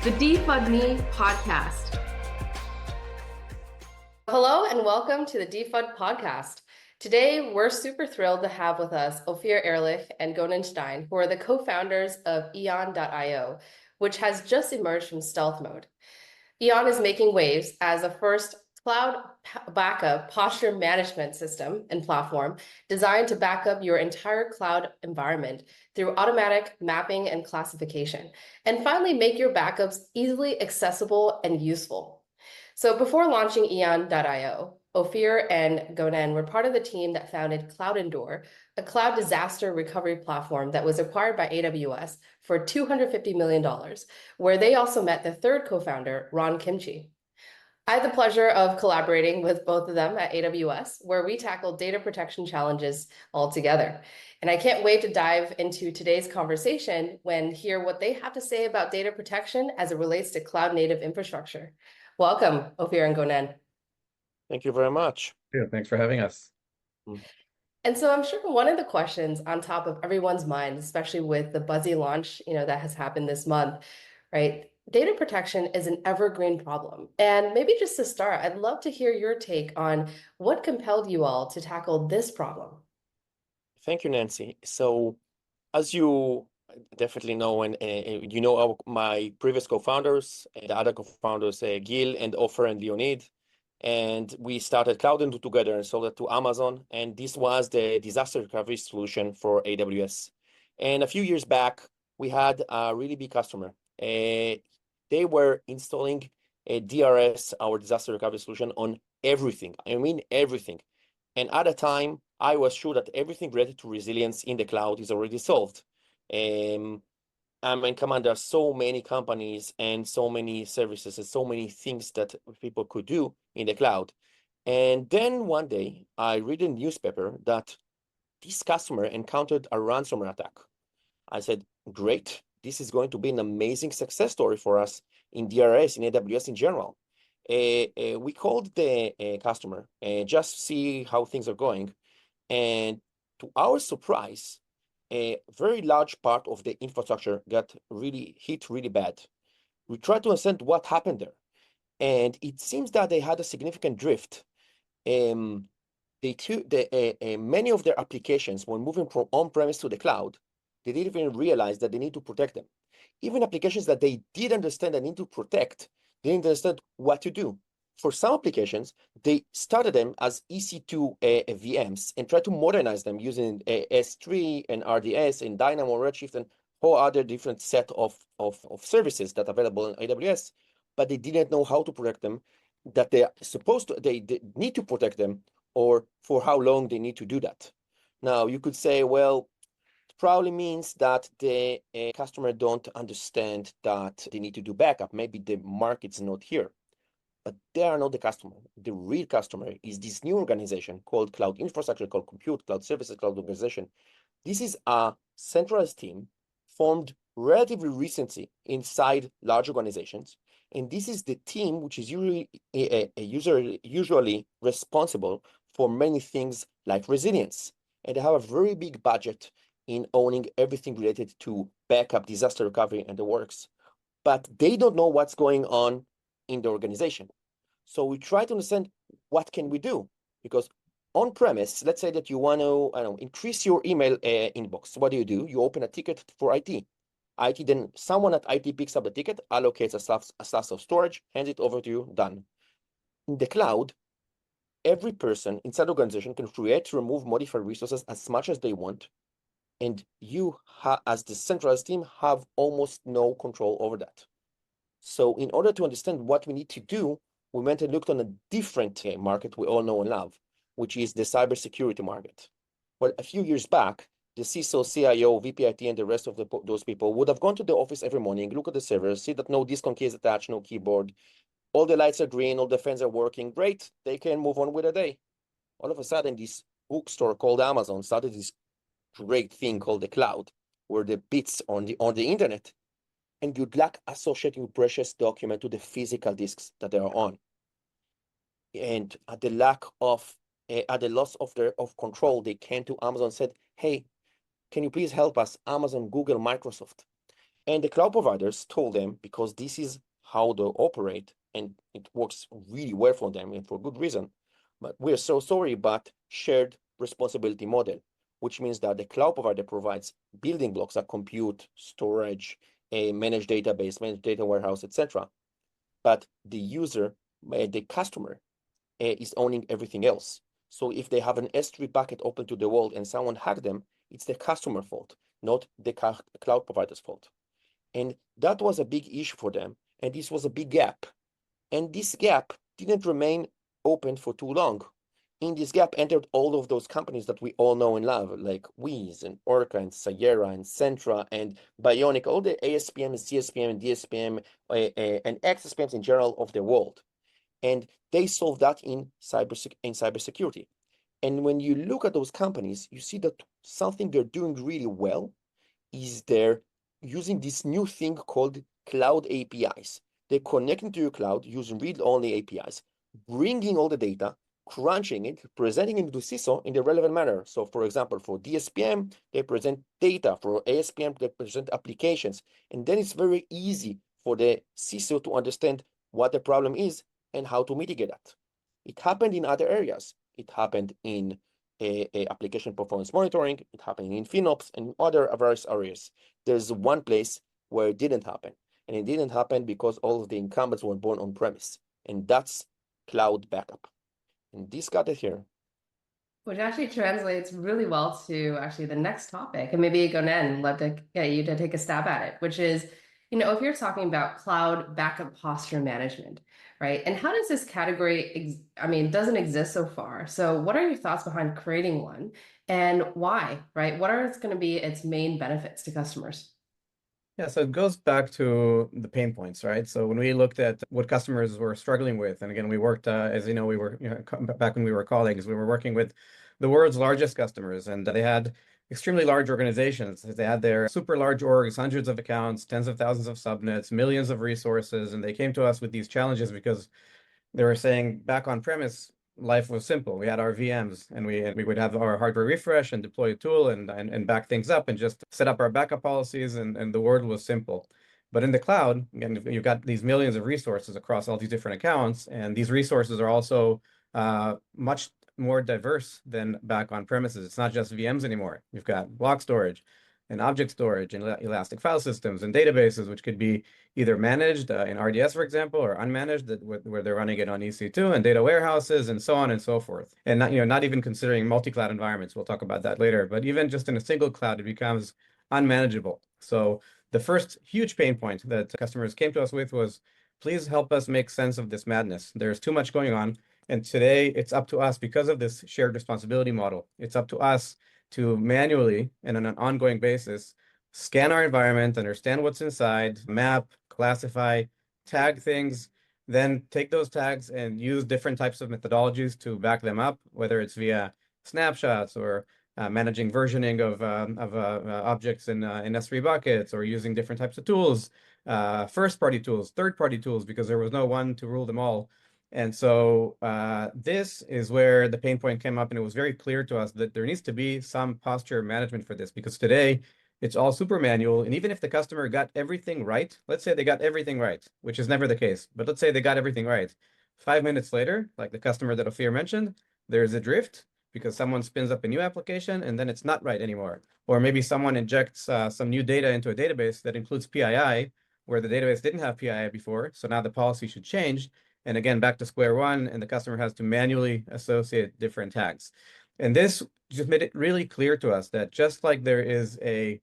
the DeFUD Podcast. Hello and welcome to the DeFUD Podcast. Today, we're super thrilled to have with us Ofir, Ehrlich, and Gonen, Stein, who are the co-founders of Eon.io, which has just emerged from stealth mode. Eon is making waves as the first cloud backup posture management system and platform designed to back up your entire cloud environment through automatic mapping and classification, and finally make your backups easily accessible and useful. So before launching Eon.io, Ofir and Gonen were part of the team that founded CloudEndure, a cloud disaster recovery platform that was acquired by AWS for $250 million, where they also met the third co-founder, Ron Kimchi. I had the pleasure of collaborating with both of them at AWS, where we tackled data protection challenges all together. And I can't wait to dive into today's conversation and hear what they have to say about data protection as it relates to cloud native infrastructure. Welcome, Ofir and Gonen. Thank you very much. Yeah, thanks for having us. And so I'm sure one of the questions on top of everyone's mind, especially with the buzzy launch, that has happened this month, right? Data protection is an evergreen problem. And maybe just to start, I'd love to hear your take on what compelled you all to tackle this problem. Thank you, Nancy. So as you definitely know, and you know my previous co-founders, the other co-founders, Gil and Ofir and Leonid, and we started CloudEndure together and sold it to Amazon. And this was the disaster recovery solution for AWS. And a few years back, we had a really big customer. They were installing a DRS, our disaster recovery solution, on everything. I mean, everything. And at the time, I was sure that everything related to resilience in the cloud is already solved. Come on, there are so many companies and so many services and so many things that people could do in the cloud. And then one day, I read in the newspaper that this customer encountered a ransomware attack. I said, great. This is going to be an amazing success story for us in DRS, in AWS in general. We called the customer and just see how things are going. And to our surprise, a very large part of the infrastructure got really hit really bad. We tried to understand what happened there. And it seems that they had a significant drift. Many of their applications, when moving from on-premise to the cloud, they didn't even realize that they need to protect them. Even applications that they did understand they need to protect, they didn't understand what to do. For some applications, they started them as EC2 VMs and tried to modernize them using S3 and RDS and Dynamo, Redshift, and whole other different set of services that are available in AWS, but they didn't know how to protect them, that they need to protect them, or for how long they need to do that. Now, you could say, well, probably means that the customer don't understand that they need to do backup. Maybe the market's not here, but they are not the customer. The real customer is this new organization called Cloud Infrastructure, called Compute, Cloud Services, Cloud Organization. This is a centralized team formed relatively recently inside large organizations. And this is the team which is usually responsible for many things like resilience. And they have a very big budget in owning everything related to backup, disaster recovery, and the works. But they don't know what's going on in the organization. So we try to understand what can we do, because on premise, let's say that you want to increase your email inbox. What do? You open a ticket for IT. Then someone at IT picks up the ticket, allocates a slot of storage, hands it over to you, done. In the cloud, every person inside the organization can create, remove, modify resources as much as they want. And you, as the centralized team, have almost no control over that. So in order to understand what we need to do, we went and looked on a different market we all know and love, which is the cybersecurity market. Well, a few years back, the CISO, CIO, VPIT, and the rest of those people would have gone to the office every morning, look at the servers, see that no disk on key is attached, no keyboard, all the lights are green, all the fans are working, great, they can move on with the day. All of a sudden, this bookstore called Amazon started this great thing called the cloud, where the bits on the internet, and good luck associating precious document to the physical disks that they are on. And at the loss of control, they came to Amazon and said, hey, can you please help us, Amazon, Google, Microsoft? And the cloud providers told them, because this is how they operate, and it works really well for them and for good reason, but we're so sorry, but shared responsibility model, which means that the cloud provider provides building blocks like compute, storage, a managed database, managed data warehouse, etc. But the user, the customer, is owning everything else. So if they have an S3 bucket open to the world and someone hacked them, it's the customer fault, not the cloud provider's fault. And that was a big issue for them. And this was a big gap. And this gap didn't remain open for too long. In this gap entered all of those companies that we all know and love, like Wiz and Orca and Sierra and Centra and Bionic, all the ASPM and CSPM and DSPM and XSPMs in general of the world. And they solve that in cybersecurity. And when you look at those companies, you see that something they're doing really well is they're using this new thing called cloud APIs. They're connecting to your cloud using read-only APIs, bringing all the data, crunching it, presenting it to CISO in the relevant manner. So for example, for DSPM, they present data. For ASPM, they present applications. And then it's very easy for the CISO to understand what the problem is and how to mitigate that. It happened in other areas. It happened in application performance monitoring. It happened in FinOps and other various areas. There's one place where it didn't happen. And it didn't happen because all of the incumbents were born on premise. And that's cloud backup. And this got it here. Which actually translates really well to actually the next topic. And maybe Gonen, love to get you to take a stab at it, which is, if you're talking about cloud backup posture management, right? And how does this category, doesn't exist so far. So what are your thoughts behind creating one and why, right? What are going to be its main benefits to customers? Yeah, so it goes back to the pain points, right? So when we looked at what customers were struggling with, and again, we worked, as you know, we were, back when we were colleagues, we were working with the world's largest customers, and they had extremely large organizations. They had their super large orgs, hundreds of accounts, tens of thousands of subnets, millions of resources, and they came to us with these challenges because they were saying back on premise, life was simple. We had our VMs and we would have our hardware refresh and deploy a tool and back things up and just set up our backup policies and the world was simple. But in the cloud, again, you've got these millions of resources across all these different accounts, and these resources are also much more diverse than back on premises. It's not just VMs anymore. You've got block storage and object storage and elastic file systems and databases, which could be either managed in RDS, for example, or unmanaged, where they're running it on EC2, and data warehouses and so on and so forth. And not even considering multi-cloud environments. We'll talk about that later. But even just in a single cloud, it becomes unmanageable. So the first huge pain point that customers came to us with was, please help us make sense of this madness. There's too much going on. And today it's up to us, because of this shared responsibility model, it's up to us to manually and on an ongoing basis scan our environment, understand what's inside, map, classify, tag things, then take those tags and use different types of methodologies to back them up, whether it's via snapshots or managing versioning of objects in S3 buckets, or using different types of tools, first-party tools, third-party tools, because there was no one to rule them all. And so this is where the pain point came up, and it was very clear to us that there needs to be some posture management for this, because today it's all super manual. And even if the customer got everything right, let's say they got everything right, which is never the case, but let's say they got everything right. 5 minutes later, like the customer that Ofir mentioned, there's a drift because someone spins up a new application and then it's not right anymore. Or maybe someone injects some new data into a database that includes PII, where the database didn't have PII before. So now the policy should change. And again, back to square one, and the customer has to manually associate different tags. And this just made it really clear to us that just like there is a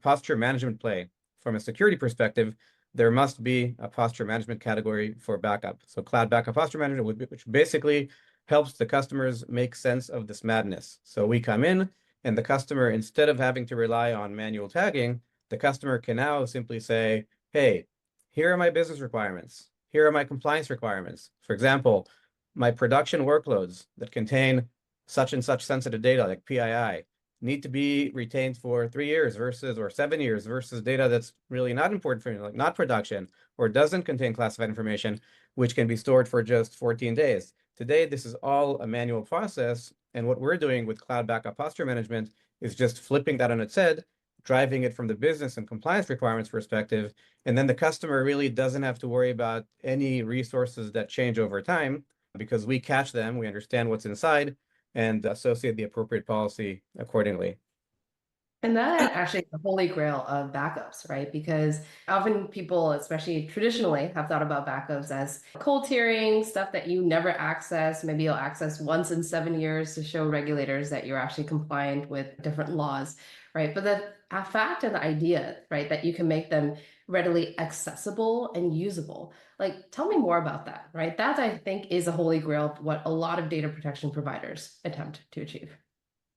posture management play from a security perspective, there must be a posture management category for backup. So cloud backup posture management, which basically helps the customers make sense of this madness. So we come in, and the customer, instead of having to rely on manual tagging, the customer can now simply say, hey, here are my business requirements. Here are my compliance requirements. For example, my production workloads that contain such and such sensitive data, like PII, need to be retained for 3 years or 7 years versus data that's really not important for you, like not production, or doesn't contain classified information, which can be stored for just 14 days. Today, this is all a manual process. And what we're doing with cloud backup posture management is just flipping that on its head, driving it from the business and compliance requirements perspective. And then the customer really doesn't have to worry about any resources that change over time because we catch them, we understand what's inside, and associate the appropriate policy accordingly. And that actually is the holy grail of backups, right? Because often people, especially traditionally, have thought about backups as cold tiering, stuff that you never access. Maybe you'll access once in 7 years to show regulators that you're actually compliant with different laws, right? But the fact and the idea, right, that you can make them readily accessible and usable. Like, tell me more about that, right? That I think is a holy grail of what a lot of data protection providers attempt to achieve.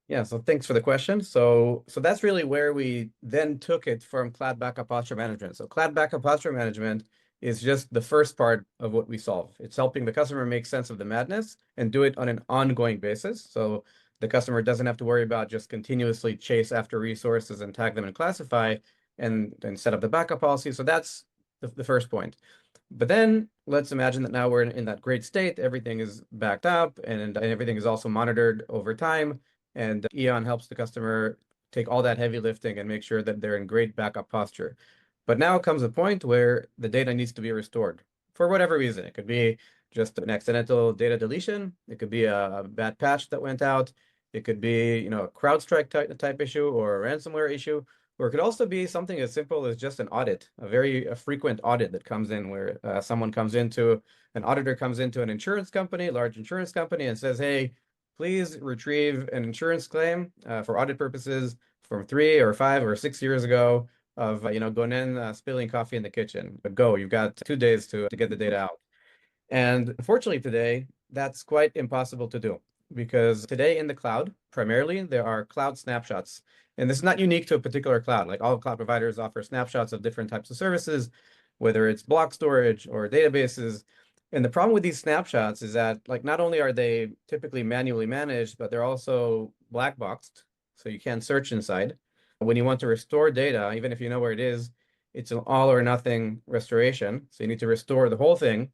Yeah, so thanks for the question. So that's really where we then took it from cloud backup posture management. So cloud backup posture management is just the first part of what we solve. It's helping the customer make sense of the madness and do it on an ongoing basis. So the customer doesn't have to worry about just continuously chase after resources and tag them and classify and set up the backup policy. So that's the first point. But then let's imagine that now we're in that great state, everything is backed up and everything is also monitored over time. And Eon helps the customer take all that heavy lifting and make sure that they're in great backup posture. But now comes a point where the data needs to be restored for whatever reason. It could be just an accidental data deletion. It could be a bad patch that went out. It could be, a CrowdStrike type issue or a ransomware issue. Or it could also be something as simple as just an audit, a frequent audit that comes in where an auditor comes into an insurance company, large insurance company, and says, hey, please retrieve an insurance claim for audit purposes from 3 or 5 or 6 years ago of, Gonen spilling coffee in the kitchen. But go, you've got 2 days to get the data out. And unfortunately today, that's quite impossible to do because today in the cloud, primarily, there are cloud snapshots. And this is not unique to a particular cloud. Like all cloud providers offer snapshots of different types of services, whether it's block storage or databases. And the problem with these snapshots is that not only are they typically manually managed, but they're also black boxed, so you can't search inside. When you want to restore data, even if you know where it is, it's an all or nothing restoration. So you need to restore the whole thing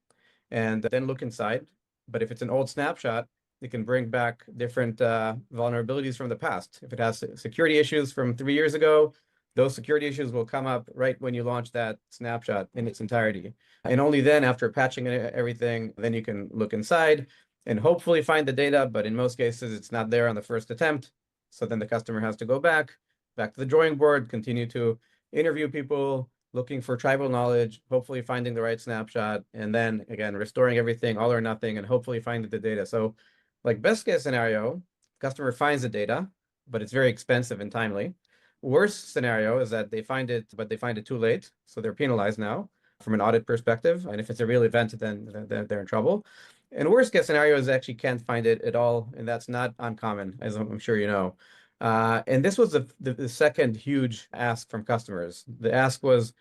and then look inside. But if it's an old snapshot, it can bring back different vulnerabilities from the past. If it has security issues from 3 years ago, those security issues will come up right when you launch that snapshot in its entirety. And only then, after patching everything, then you can look inside and hopefully find the data. But in most cases, it's not there on the first attempt. So then the customer has to go back to the drawing board, continue to interview people, looking for tribal knowledge, hopefully finding the right snapshot, and then again, restoring everything all or nothing and hopefully finding the data. So best case scenario, customer finds the data, but it's very expensive and timely. Worst scenario is that they find it, but they find it too late. So they're penalized now from an audit perspective. And if it's a real event, then they're in trouble. And worst case scenario is they actually can't find it at all. And that's not uncommon, as I'm sure you know. And this was the second huge ask from customers. The ask was,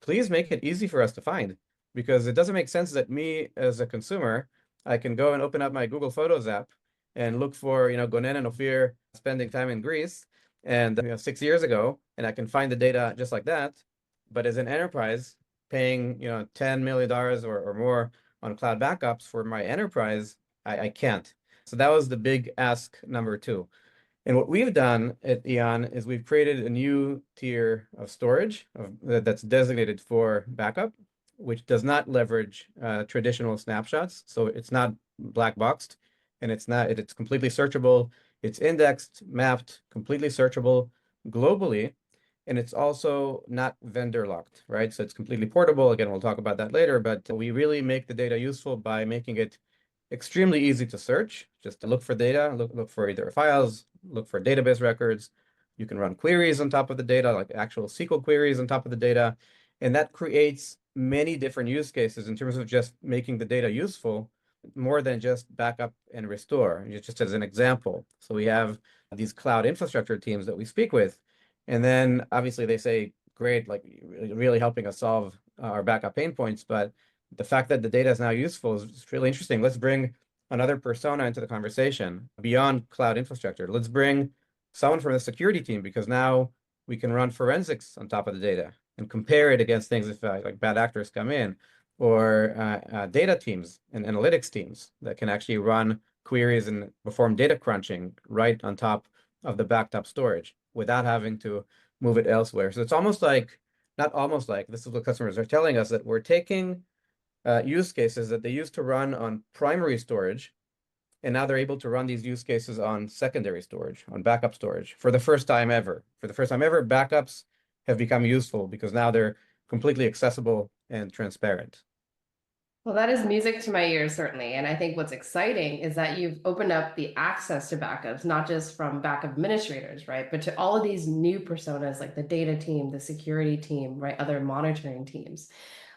please make it easy for us to find, because it doesn't make sense that me as a consumer, I can go and open up my Google Photos app and look for, Gonen and Ofir spending time in Greece and 6 years ago, and I can find the data just like that. But as an enterprise, paying $10 million or more on cloud backups for my enterprise, I can't. So that was the big ask number 2. And what we've done at Eon is we've created a new tier of storage that's designated for backup, which does not leverage traditional snapshots. So it's not black boxed, and it's completely searchable. It's indexed, mapped, completely searchable globally, and it's also not vendor locked, right? So it's completely portable. Again, we'll talk about that later, but we really make the data useful by making it extremely easy to search. Just to look for data, look for either files, look for database records. You can run queries on top of the data, like actual SQL queries on top of the data. And that creates many different use cases in terms of just making the data useful, more than just backup and restore, just as an example. So we have these cloud infrastructure teams that we speak with. And then obviously they say, great, really helping us solve our backup pain points. But the fact that the data is now useful is really interesting. Let's bring another persona into the conversation beyond cloud infrastructure. Let's bring someone from the security team, because now we can run forensics on top of the data and compare it against things if bad actors come in, or data teams and analytics teams that can actually run queries and perform data crunching right on top of the backed up storage without having to move it elsewhere. So it's almost like, not almost like, this is what customers are telling us, that we're taking use cases that they used to run on primary storage, and now they're able to run these use cases on secondary storage, on backup storage, for the first time ever. For the first time ever, backups have become useful because now they're completely accessible and transparent. Well, that is music to my ears, certainly. And I think what's exciting is that you've opened up the access to backups, not just from backup administrators, right? But to all of these new personas like the data team, the security team, right? Other monitoring teams.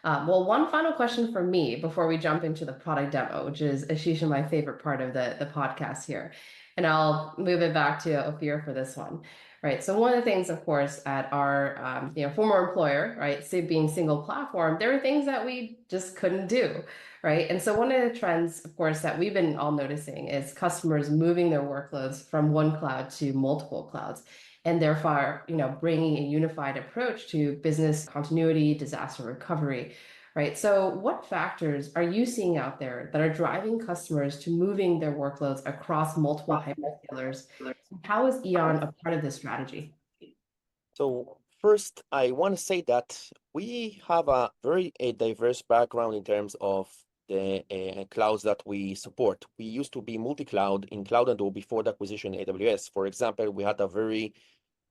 Well, one final question for me before we jump into the product demo, which is Ashish and my favorite part of the podcast here. And I'll move it back to Ofir for this one. Right. So one of the things, of course, at our former employer, right, being single platform, there are things that we just couldn't do, right? And so one of the trends, of course, that we've been all noticing is customers moving their workloads from one cloud to multiple clouds, and therefore, bringing a unified approach to business continuity, disaster recovery, right? So what factors are you seeing out there that are driving customers to moving their workloads across multiple hyperscalers? How is Eon a part of this strategy? So first, I want to say that we have a very diverse background in terms of the clouds that we support. We used to be multi-cloud in CloudEndure before the acquisition in AWS. For example, we had a very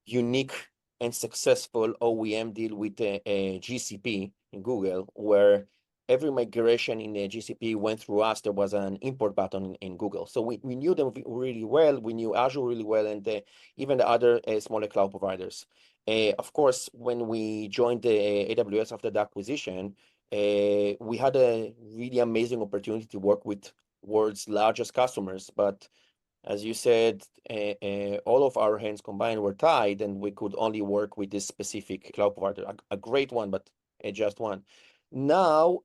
unique and successful OEM deal with GCP in Google, where every migration in the GCP went through us. There was an import button in Google. So we knew them really well. We knew Azure really well, and even the other smaller cloud providers. Of course, when we joined the AWS after the acquisition, we had a really amazing opportunity to work with world's largest customers. But as you said, all of our hands combined were tied, and we could only work with this specific cloud provider, a great one, but just one. Now,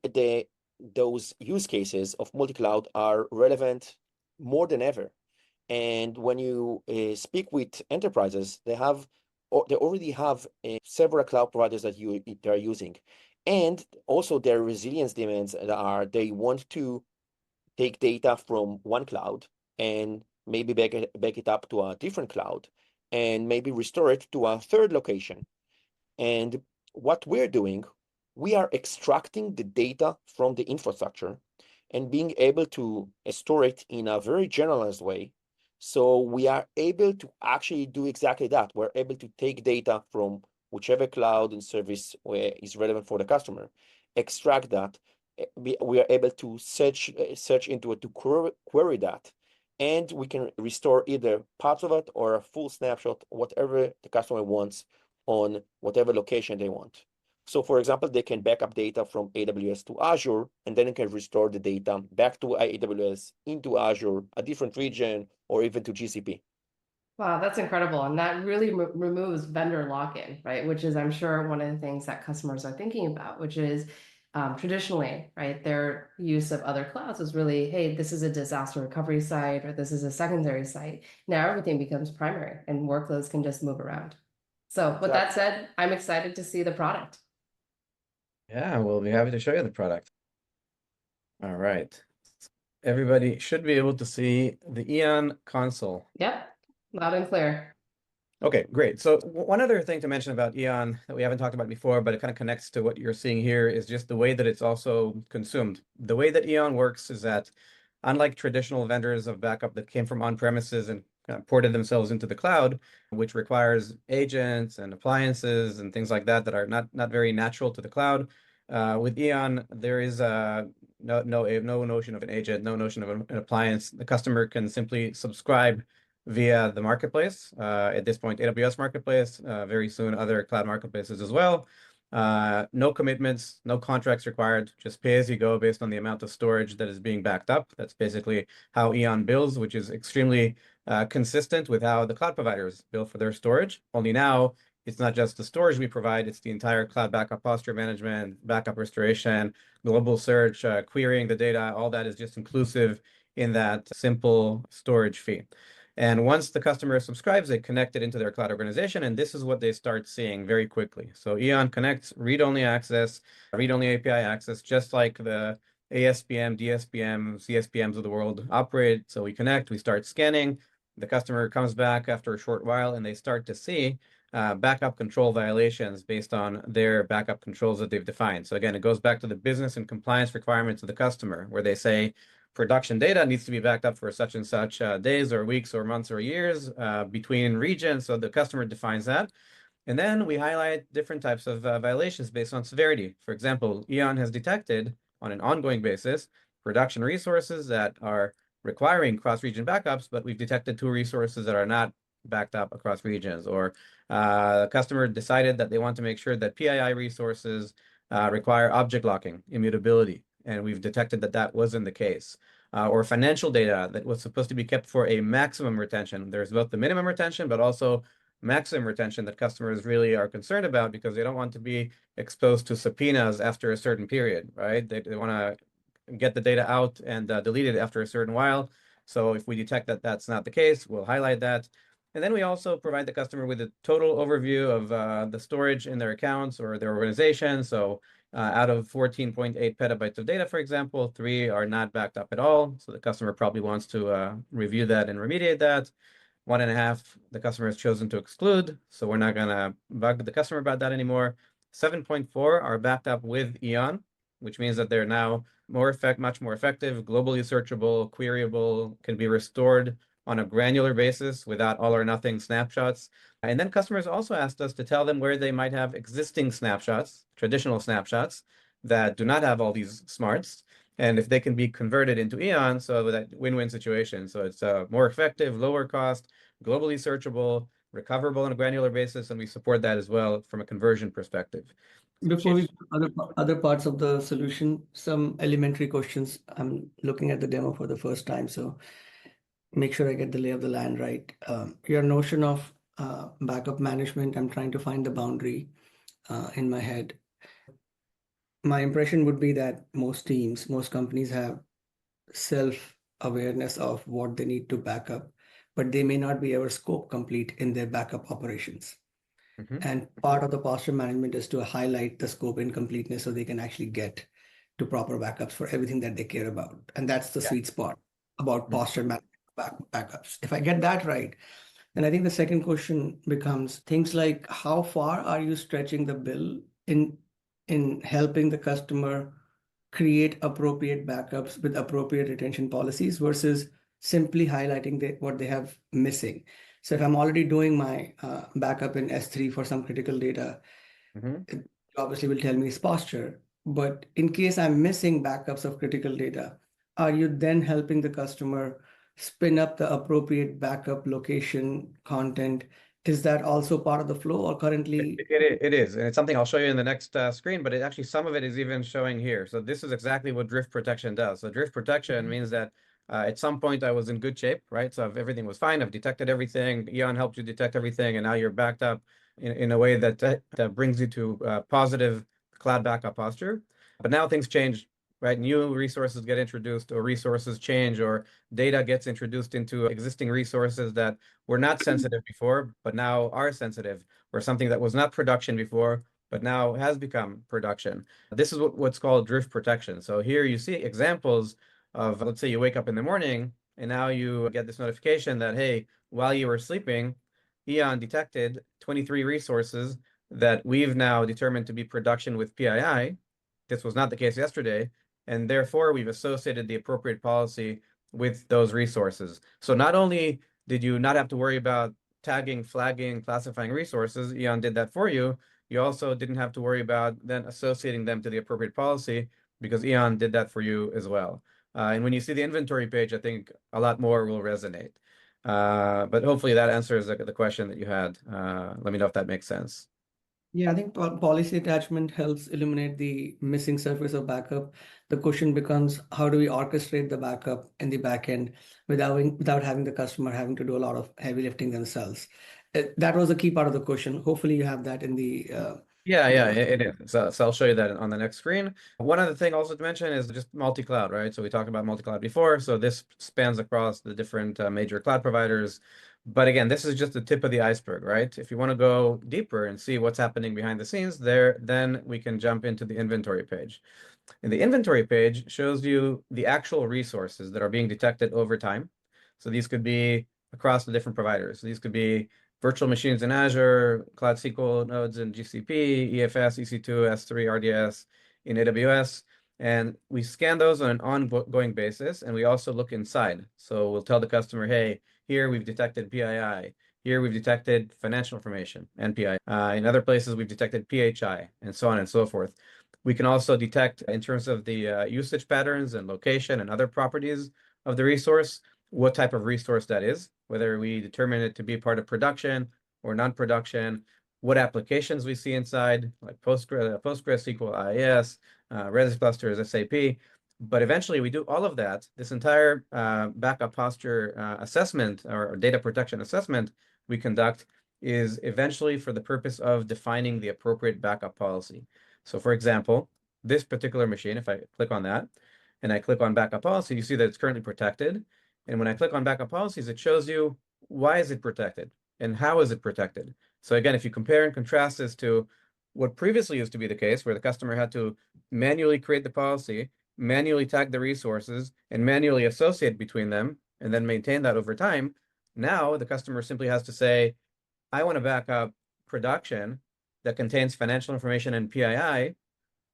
those use cases of multi-cloud are relevant more than ever. And when you speak with enterprises, they already have several cloud providers that they're using. And also their resilience demands are they want to take data from one cloud and maybe back it up to a different cloud and maybe restore it to a third location. And what we're doing, we are extracting the data from the infrastructure and being able to store it in a very generalized way. So we are able to actually do exactly that. We're able to take data from whichever cloud and service is relevant for the customer, extract that. We are able to search into it, to query that, and we can restore either parts of it or a full snapshot, whatever the customer wants on whatever location they want. So for example, they can back up data from AWS to Azure, and then they can restore the data back to AWS into Azure, a different region, or even to GCP. Wow, that's incredible. And that really removes vendor lock-in, right? Which is, I'm sure, one of the things that customers are thinking about, which is traditionally, right, their use of other clouds was really, hey, this is a disaster recovery site or this is a secondary site. Now everything becomes primary and workloads can just move around. So with that said, I'm excited to see the product. Yeah, we'll be happy to show you the product. All right. Everybody should be able to see the Eon console. Yep, loud and clear. Okay, great. So one other thing to mention about Eon that we haven't talked about before, but it kind of connects to what you're seeing here, is just the way that it's also consumed. The way that Eon works is that, unlike traditional vendors of backup that came from on-premises and kind of ported themselves into the cloud, which requires agents and appliances and things like that that are not very natural to the cloud, with Eon, there is no notion of an agent, no notion of an appliance. The customer can simply subscribe via the marketplace. At this point, AWS marketplace, very soon other cloud marketplaces as well. No commitments, no contracts required, just pay as you go based on the amount of storage that is being backed up. That's basically how Eon bills, which is extremely consistent with how the cloud providers bill for their storage. Only now, it's not just the storage we provide, it's the entire cloud backup posture management, backup restoration, global search, querying the data, all that is just inclusive in that simple storage fee. And once the customer subscribes, they connect it into their cloud organization, and this is what they start seeing very quickly. So Eon connects read-only access, read-only API access, just like the ASPM, DSPM, CSPMs of the world operate. So we connect, we start scanning, the customer comes back after a short while, and they start to see backup control violations based on their backup controls that they've defined. So again, it goes back to the business and compliance requirements of the customer, where they say production data needs to be backed up for such and such days or weeks or months or years between regions. So the customer defines that. And then we highlight different types of violations based on severity. For example, Eon has detected on an ongoing basis production resources that are requiring cross-region backups, but we've detected 2 resources that are not backed up across regions. Or the customer decided that they want to make sure that PII resources require object locking, immutability, and we've detected that that wasn't the case. Or financial data that was supposed to be kept for a maximum retention. There's both the minimum retention, but also maximum retention that customers really are concerned about because they don't want to be exposed to subpoenas after a certain period, right? They want to get the data out and delete it after a certain while. So if we detect that that's not the case, we'll highlight that. And then we also provide the customer with a total overview of the storage in their accounts or their organization. So out of 14.8 petabytes of data, for example, 3 are not backed up at all. So the customer probably wants to review that and remediate that. 1.5, the customer has chosen to exclude, so we're not gonna bug the customer about that anymore. 7.4 are backed up with Eon, which means that they're now much more effective, globally searchable, queryable, can be restored on a granular basis without all or nothing snapshots. And then customers also asked us to tell them where they might have existing snapshots, traditional snapshots, that do not have all these smarts, and if they can be converted into Eon, so that win-win situation. So it's more effective, lower cost, globally searchable, recoverable on a granular basis, and we support that as well from a conversion perspective. Before we other parts of the solution, some elementary questions. I'm looking at the demo for the first time, so make sure I get the lay of the land right. Your notion of backup management, I'm trying to find the boundary in my head. My impression would be that most teams, most companies have self-awareness of what they need to back up, but they may not be ever scope complete in their backup operations. And part of the posture management is to highlight the scope incompleteness so they can actually get to proper backups for everything that they care about. And that's the sweet spot about posture management backups. If I get that right, then I think the second question becomes things like how far are you stretching the bill in helping the customer create appropriate backups with appropriate retention policies versus simply highlighting what they have missing. So if I'm already doing my backup in S3 for some critical data, it obviously will tell me it's posture. But in case I'm missing backups of critical data, are you then helping the customer spin up the appropriate backup location content? Is that also part of the flow or currently? It is, and it's something I'll show you in the next screen, but actually some of it is even showing here. So this is exactly what drift protection does. So drift protection means that at some point I was in good shape, right? So if everything was fine, I've detected everything, Eon helped you detect everything, and now you're backed up in a way that brings you to positive cloud backup posture. But now things change, right? New resources get introduced, or resources change, or data gets introduced into existing resources that were not sensitive before, but now are sensitive, or something that was not production before, but now has become production. This is what's called drift protection. So here you see examples of, let's say you wake up in the morning and now you get this notification that, hey, while you were sleeping, Eon detected 23 resources that we've now determined to be production with PII. This was not the case yesterday, and therefore we've associated the appropriate policy with those resources. So not only did you not have to worry about tagging, flagging, classifying resources, Eon did that for you. You also didn't have to worry about then associating them to the appropriate policy because Eon did that for you as well. And when you see the inventory page, I think a lot more will resonate. But hopefully that answers the question that you had. Let me know if that makes sense. Yeah, I think policy attachment helps eliminate the missing surface of backup. The question becomes, how do we orchestrate the backup in the back end without having the customer having to do a lot of heavy lifting themselves? That was a key part of the question. Hopefully you have that in the... Yeah, it is. So I'll show you that on the next screen. One other thing also to mention is just multi-cloud, right? So we talked about multi-cloud before. So this spans across the different major cloud providers. But again, this is just the tip of the iceberg, right? If you want to go deeper and see what's happening behind the scenes there, then we can jump into the inventory page. And the inventory page shows you the actual resources that are being detected over time. So these could be across the different providers. These could be virtual machines in Azure, Cloud SQL nodes in GCP, EFS, EC2, S3, RDS in AWS. And we scan those on an ongoing basis, and we also look inside. So we'll tell the customer, hey, here we've detected PII. Here we've detected financial information, NPI. In other places, we've detected PHI, and so on and so forth. We can also detect, in terms of the usage patterns and location and other properties of the resource, what type of resource that is, whether we determine it to be part of production or non-production, what applications we see inside, like PostgreSQL, IIS, Redis clusters, SAP. But eventually we do all of that. This entire backup posture assessment or data protection assessment we conduct is eventually for the purpose of defining the appropriate backup policy. So for example, this particular machine, if I click on that and I click on backup policy, you see that it's currently protected. And when I click on backup policies, it shows you why is it protected and how is it protected. So again, if you compare and contrast this to what previously used to be the case, where the customer had to manually create the policy, manually tag the resources, and manually associate between them, and then maintain that over time, now the customer simply has to say, I want to back up production that contains financial information and PII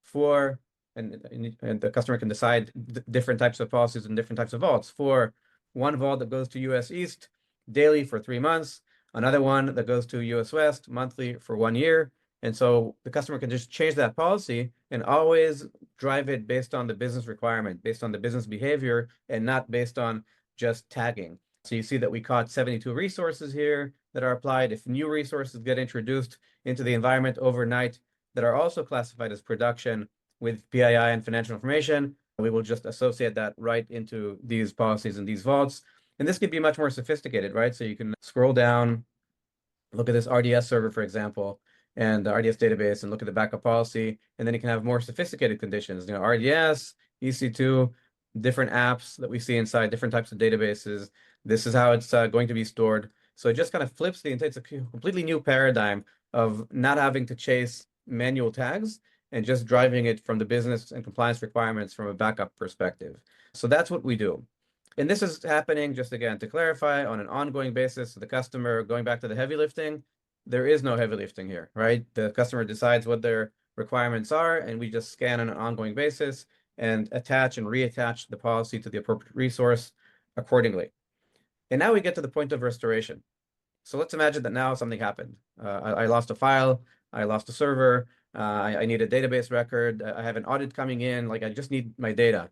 for, and the customer can decide different types of policies and different types of vaults. For one vault that goes to US East daily for 3 months, another one that goes to US West monthly for 1 year. And so the customer can just change that policy and always drive it based on the business requirement, based on the business behavior, and not based on just tagging. So you see that we caught 72 resources here that are applied. If new resources get introduced into the environment overnight that are also classified as production with PII and financial information, we will just associate that right into these policies and these vaults. And this could be much more sophisticated, right? So you can scroll down, look at this RDS server, for example, and the RDS database, and look at the backup policy, and then you can have more sophisticated conditions, you know, RDS, EC2, different apps that we see inside different types of databases. This is how it's going to be stored. So it just kind of flips it's a completely new paradigm of not having to chase manual tags and just driving it from the business and compliance requirements from a backup perspective. So that's what we do. And this is happening, just again, to clarify, on an ongoing basis. So the customer, going back to the heavy lifting, there is no heavy lifting here, right? The customer decides what their requirements are, and we just scan on an ongoing basis and attach and reattach the policy to the appropriate resource accordingly. And now we get to the point of restoration. So let's imagine that now something happened. I lost a file, I lost a server, I need a database record, I have an audit coming in, like I just need my data.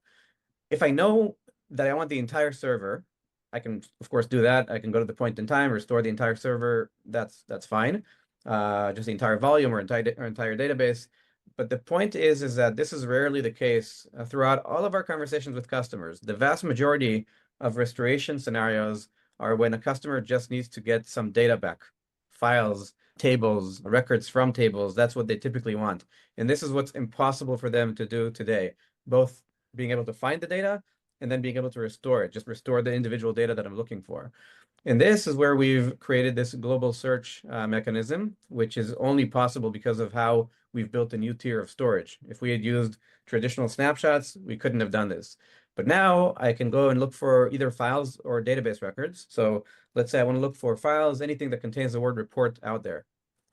If I know that I want the entire server, I can, of course, do that. I can go to the point in time, restore the entire server. That's fine. Just the entire volume or entire database. But the point is that this is rarely the case throughout all of our conversations with customers. The vast majority of restoration scenarios are when a customer just needs to get some data back, files, tables, records from tables. That's what they typically want. And this is what's impossible for them to do today, both being able to find the data and then being able to restore it, just restore the individual data that I'm looking for. And this is where we've created this global search mechanism, which is only possible because of how we've built a new tier of storage. If we had used traditional snapshots, we couldn't have done this. But now I can go and look for either files or database records. So let's say I want to look for files, anything that contains the word report out there.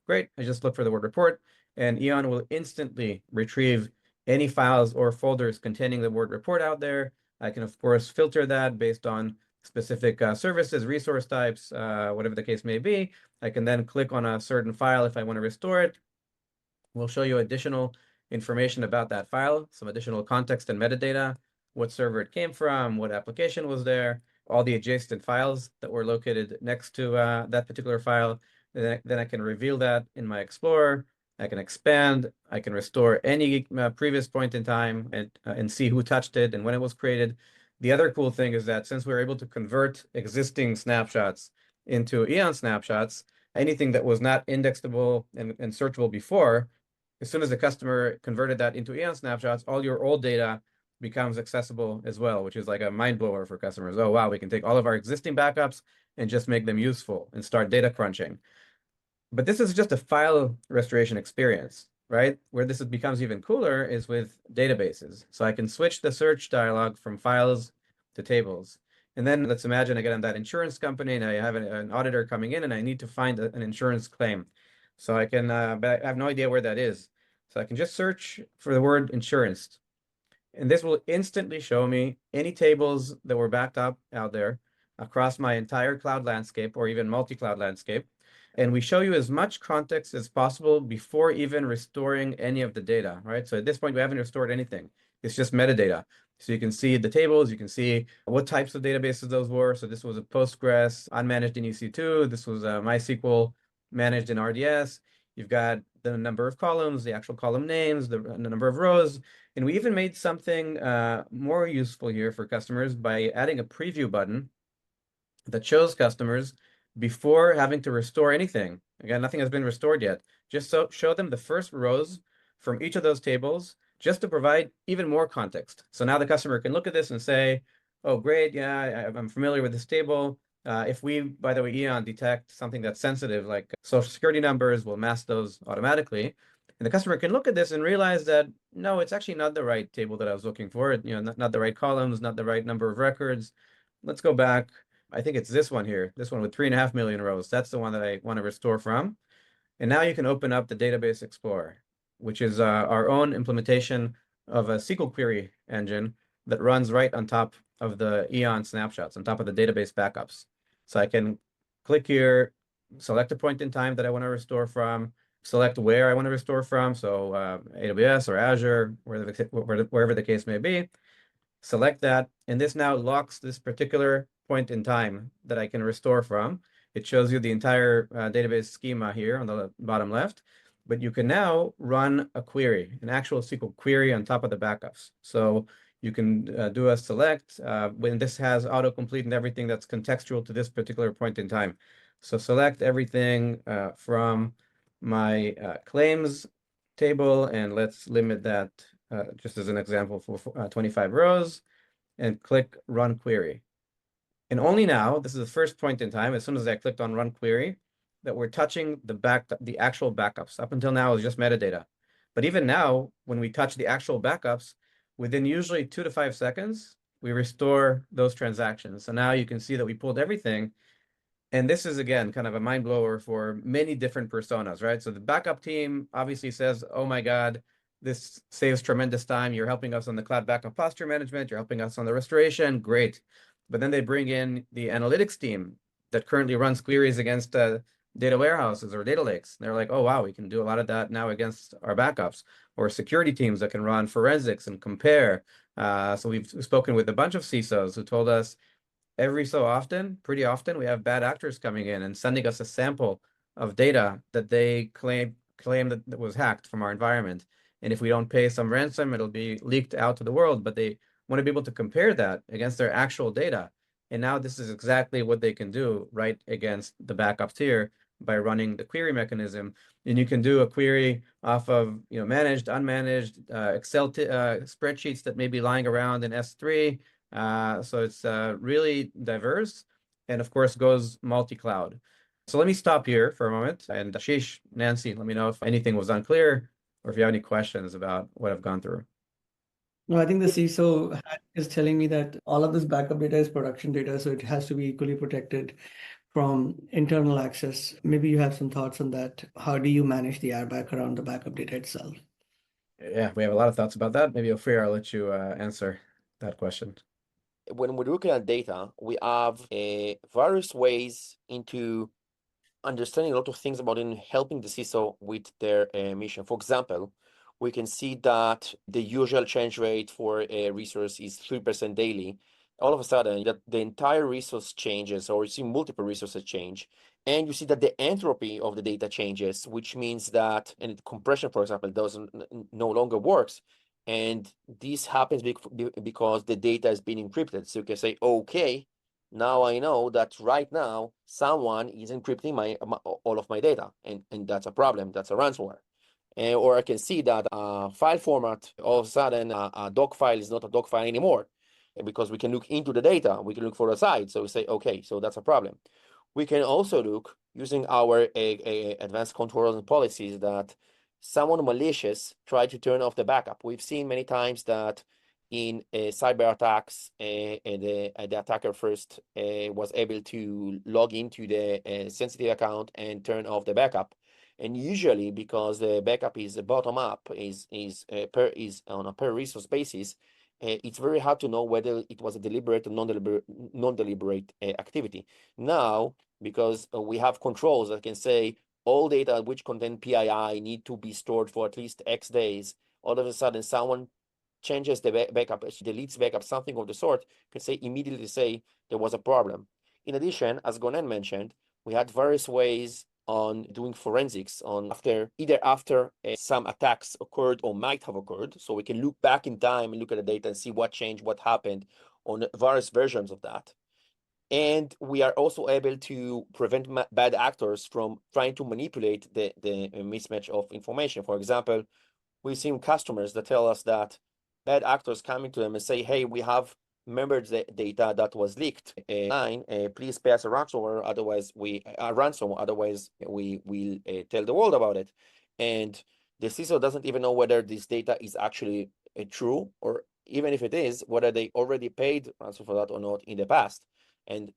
Great, I just look for the word report, and Eon will instantly retrieve any files or folders containing the word report out there. I can, of course, filter that based on specific services, resource types, whatever the case may be. I can then click on a certain file if I want to restore it. We'll show you additional information about that file, some additional context and metadata, what server it came from, what application was there, all the adjacent files that were located next to that particular file. Then I can reveal that in my Explorer. I can expand, I can restore any previous point in time and see who touched it and when it was created. The other cool thing is that since we're able to convert existing snapshots into Eon snapshots, anything that was not indexable and searchable before, as soon as the customer converted that into Eon snapshots, all your old data becomes accessible as well, which is like a mind blower for customers. Oh, wow, we can take all of our existing backups and just make them useful and start data crunching. But this is just a file restoration experience, right? Where this becomes even cooler is with databases. So I can switch the search dialog from files to tables. And then let's imagine again, I'm that insurance company and I have an auditor coming in and I need to find an insurance claim. So I can, but I have no idea where that is. So I can just search for the word insurance. And this will instantly show me any tables that were backed up out there across my entire cloud landscape or even multi-cloud landscape. And we show you as much context as possible before even restoring any of the data, right? So at this point, we haven't restored anything. It's just metadata. So you can see the tables, you can see what types of databases those were. So this was a Postgres unmanaged in EC2. This was a MySQL managed in RDS. You've got the number of columns, the actual column names, the number of rows. And we even made something more useful here for customers by adding a preview button that shows customers before having to restore anything. Again, nothing has been restored yet. Just so show them the first rows from each of those tables, just to provide even more context. So now the customer can look at this and say, oh, great, yeah, I'm familiar with this table. If we, by the way, Eon detect something that's sensitive, like social security numbers, we'll mask those automatically. And the customer can look at this and realize that, no, it's actually not the right table that I was looking for. Not the right columns, not the right number of records. Let's go back. I think it's this one here, this one with 3.5 million rows. That's the one that I want to restore from. And now you can open up the Database Explorer, which is our own implementation of a SQL query engine that runs right on top of the Eon snapshots, on top of the database backups. So I can click here, select a point in time that I want to restore from, select where I want to restore from, so AWS or Azure, wherever the case may be, select that, and this now locks this particular point in time that I can restore from. It shows you the entire database schema here on the bottom left, but you can now run a query, an actual SQL query on top of the backups. So you can do a select when this has autocomplete and everything that's contextual to this particular point in time. So select everything from my claims table, and let's limit that just as an example for 25 rows, and click Run Query. And only now, this is the first point in time, as soon as I clicked on Run Query, that we're touching the actual backups. Up until now, it was just metadata. But even now, when we touch the actual backups, within usually 2 to 5 seconds, we restore those transactions. So now you can see that we pulled everything. And this is, again, kind of a mind blower for many different personas, right? So the backup team obviously says, oh my God, this saves tremendous time. You're helping us on the cloud backup posture management. You're helping us on the restoration. Great. But then they bring in the analytics team that currently runs queries against data warehouses or data lakes. They're like, oh, wow, we can do a lot of that now against our backups. Or security teams that can run forensics and compare. So we've spoken with a bunch of CISOs who told us every so often, pretty often, we have bad actors coming in and sending us a sample of data that they claim that was hacked from our environment. And if we don't pay some ransom, it'll be leaked out to the world. But they want to be able to compare that against their actual data. And now this is exactly what they can do right against the backup tier by running the query mechanism. And you can do a query off of managed, unmanaged, Excel spreadsheets that may be lying around in S3. So it's really diverse, and of course goes multi-cloud. So let me stop here for a moment. And Ashish, Nancy, let me know if anything was unclear or if you have any questions about what I've gone through. No, I think the CISO is telling me that all of this backup data is production data, so it has to be equally protected from internal access. Maybe you have some thoughts on that. How do you manage the airbag around the backup data itself? Yeah, we have a lot of thoughts about that. Maybe Ofir, I'll let you answer that question. When we're looking at data, we have various ways into understanding a lot of things about in helping the CISO with their mission. For example, we can see that the usual change rate for a resource is 3% daily. All of a sudden, that the entire resource changes, or you see multiple resources change, and you see that the entropy of the data changes, which means that, and compression, for example, no longer works. And this happens because the data is being encrypted. So you can say, okay, now I know that right now someone is encrypting all of my data, and that's a problem. That's a ransomware. Or I can see that a file format, all of a sudden a doc file is not a doc file anymore, because we can look into the data, we can look for a site. So we say, okay, so that's a problem. We can also look using our advanced controls and policies that someone malicious tried to turn off the backup. We've seen many times that in cyber attacks, and the attacker first was able to log into the sensitive account and turn off the backup. And usually, because the backup is bottom up, is on a per resource basis, it's very hard to know whether it was a deliberate or non-deliberate activity. Now, because we have controls that can say all data which contain PII need to be stored for at least X days, all of a sudden someone changes the backup, deletes backup, something of the sort, can say immediately say there was a problem. In addition, as Gonen mentioned, we had various ways on doing forensics on either after some attacks occurred or might have occurred. So we can look back in time and look at the data and see what changed, what happened on various versions of that. And we are also able to prevent bad actors from trying to manipulate the mismatch of information. For example, we've seen customers that tell us that bad actors coming to them and say, hey, we have members data that was leaked please pay us a ransomware, otherwise we will tell the world about it. And the CISO doesn't even know whether this data is actually true, or even if it is, whether they already paid ransom for that or not in the past. And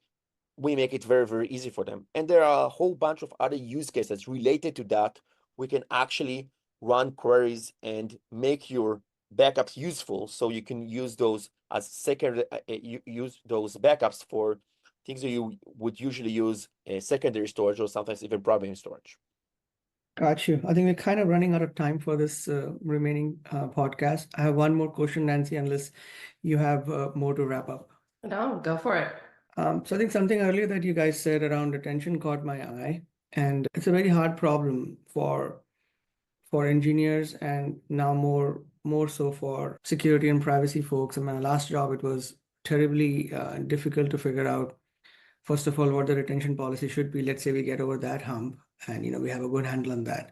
we make it very, very easy for them. And there are a whole bunch of other use cases related to that. We can actually run queries and make your backups useful, so you can use those as use those backups for things that you would usually use secondary storage or sometimes even primary storage. Got you. I think we're kind of running out of time for this remaining podcast. I have one more question, Nancy, unless you have more to wrap up. No, go for it. So I think something earlier that you guys said around retention caught my eye, and it's a very hard problem for engineers, and now more so for security and privacy folks. In my last job, it was terribly difficult to figure out, first of all, what the retention policy should be. Let's say we get over that hump and we have a good handle on that.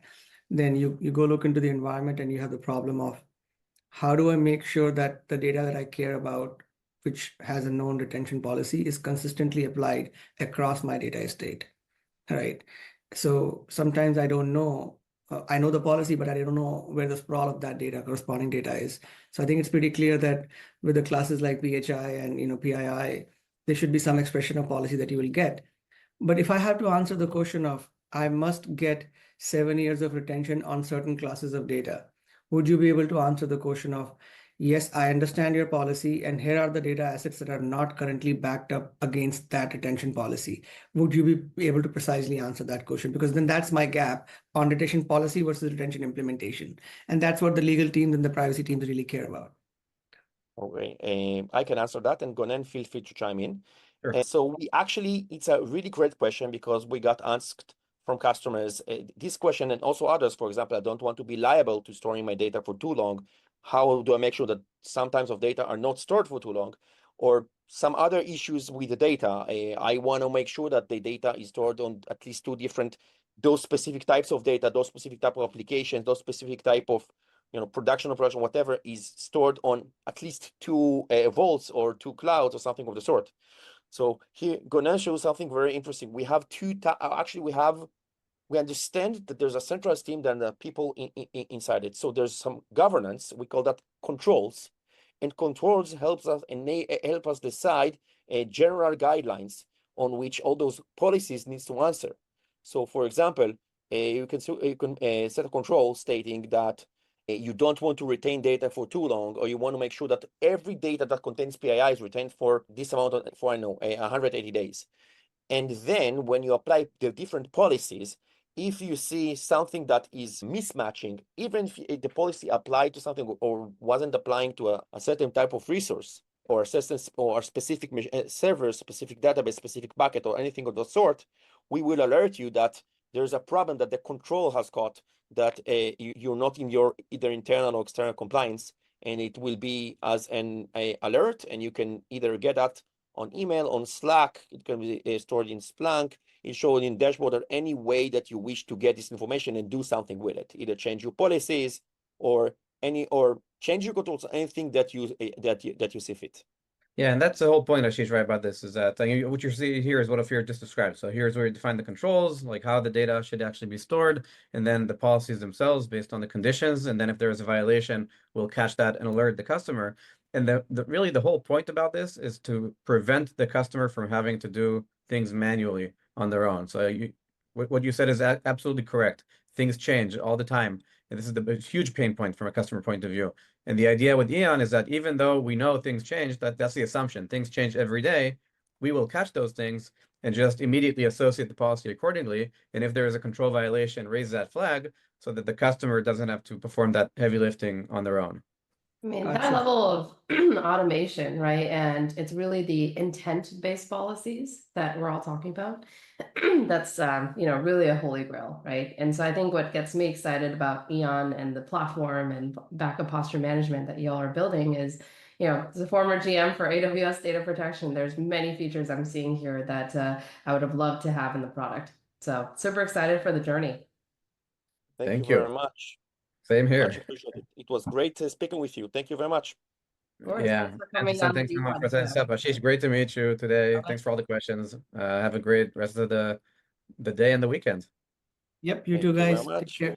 Then you go look into the environment and you have the problem of, how do I make sure that the data that I care about, which has a known retention policy, is consistently applied across my data estate, right? So sometimes I don't know. I know the policy, but I don't know where the sprawl of that data, corresponding data, is. So I think it's pretty clear that with the classes like PHI and PII, there should be some expression of policy that you will get. But if I have to answer the question of, I must get 7 years of retention on certain classes of data, would you be able to answer the question of, yes, I understand your policy, and here are the data assets that are not currently backed up against that retention policy? Would you be able to precisely answer that question? Because then that's my gap on retention policy versus retention implementation. And that's what the legal teams and the privacy teams really care about. Okay, I can answer that, and Gonen, feel free to chime in. Sure. So it's a really great question, because we got asked from customers this question, and also others. For example, I don't want to be liable to storing my data for too long. How do I make sure that some types of data are not stored for too long? Or some other issues with the data. I want to make sure that the data is stored on at least those specific types of data, those specific type of applications, those specific type of production operation, whatever, is stored on at least 2 vaults or 2 clouds or something of the sort. So here, Gonen shows something very interesting. We have we understand that there's a centralized team, then the people inside it. So there's some governance, we call that controls, and controls help us decide general guidelines on which all those policies needs to answer. So for example, you can set a control stating that you don't want to retain data for too long, or you want to make sure that every data that contains PII is retained for this amount for 180 days. And then when you apply the different policies, if you see something that is mismatching, even if the policy applied to something or wasn't applying to a certain type of resource or or specific server, specific database, specific bucket, or anything of the sort, we will alert you that there's a problem that the control has caught, that you're not in your either internal or external compliance, and it will be as an alert, and you can either get that on email, on Slack, it can be stored in Splunk, it's shown in dashboard, or any way that you wish to get this information and do something with it. Either change your policies or change your controls, anything that you see fit. Yeah, and that's the whole point, Ashish, right, about this is that what you're seeing here is what Ofir just described. So here's where you define the controls, like how the data should actually be stored, and then the policies themselves based on the conditions. And then if there is a violation, we'll catch that and alert the customer. And really the whole point about this is to prevent the customer from having to do things manually on their own. So what you said is absolutely correct. Things change all the time. And this is the huge pain point from a customer point of view. And the idea with Eon is that even though we know things change, that's the assumption, things change every day, we will catch those things and just immediately associate the policy accordingly. And if there is a control violation, raise that flag so that the customer doesn't have to perform that heavy lifting on their own. I mean, Gotcha. that level of automation, right? And it's really the intent-based policies that we're all talking about. That's, really a holy grail, right? And so I think what gets me excited about Eon and the platform and backup posture management that y'all are building is, as a former GM for AWS data protection, there's many features I'm seeing here that I would have loved to have in the product. So super excited for the journey. Thank you. very much. Same here. Much appreciated. It was great speaking with you. Thank you very much. Of course, Yeah, thanks for coming 100%. on the Thanks so much DeFUD for setting show. this up. Ashish, great to meet you today. Okay. Thanks for all the questions. Have a great rest of the day and the weekend. Yep, you Thank two you very guys. Take much. care.